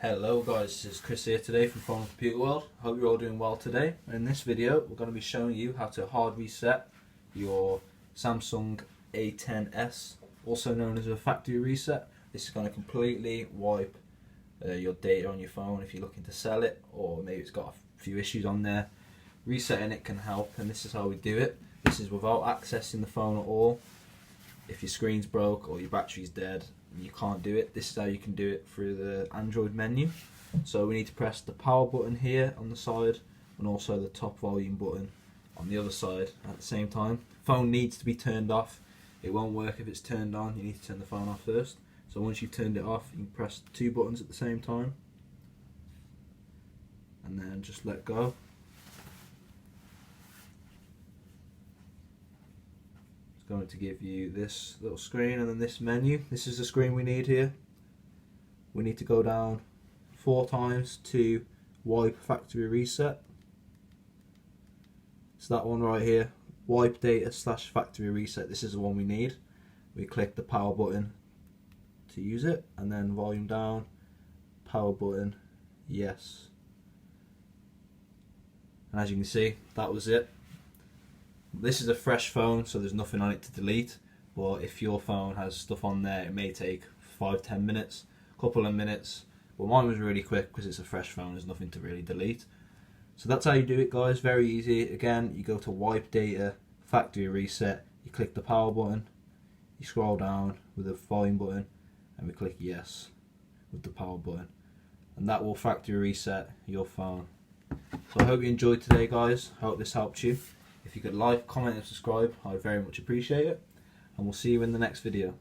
Hello guys, this is Chris here today from Phone and Computer World. Hope you're all doing well today. In this video we're going to be showing you how to hard reset your Samsung A10s, also known as a factory reset. This is going to completely wipe your data on your phone if you're looking to sell it, or maybe it's got a few issues on there. Resetting it can help, and this is how we do it. This is without accessing the phone at all. If your screen's broke or your battery's dead and you can't do it, this is how you can do it through the Android menu. So we need to press the power button here on the side and also the top volume button on the other side at the same time. Phone needs to be turned off. It won't work if it's turned on. You need to turn the phone off first. So once you've turned it off, you can press the two buttons at the same time and then just let go. Going to give you this little screen and then this menu. This is the screen we need here. We need to go down 4 times to wipe factory reset. It's that one right here, wipe data / factory reset. This is the one we need. We click the power button to use it and then volume down, power button, yes. And as you can see, that was it. This is a fresh phone, so there's nothing on it to delete, but if your phone has stuff on there, it may take 5-10 minutes, a couple of minutes, but mine was really quick because it's a fresh phone, there's nothing to really delete. So that's how you do it guys, very easy. Again, you go to wipe data, factory reset, you click the power button, you scroll down with the volume button, and we click yes with the power button, and that will factory reset your phone. So I hope you enjoyed today guys, I hope this helped you. If you could like, comment and subscribe, I'd very much appreciate it. And we'll see you in the next video.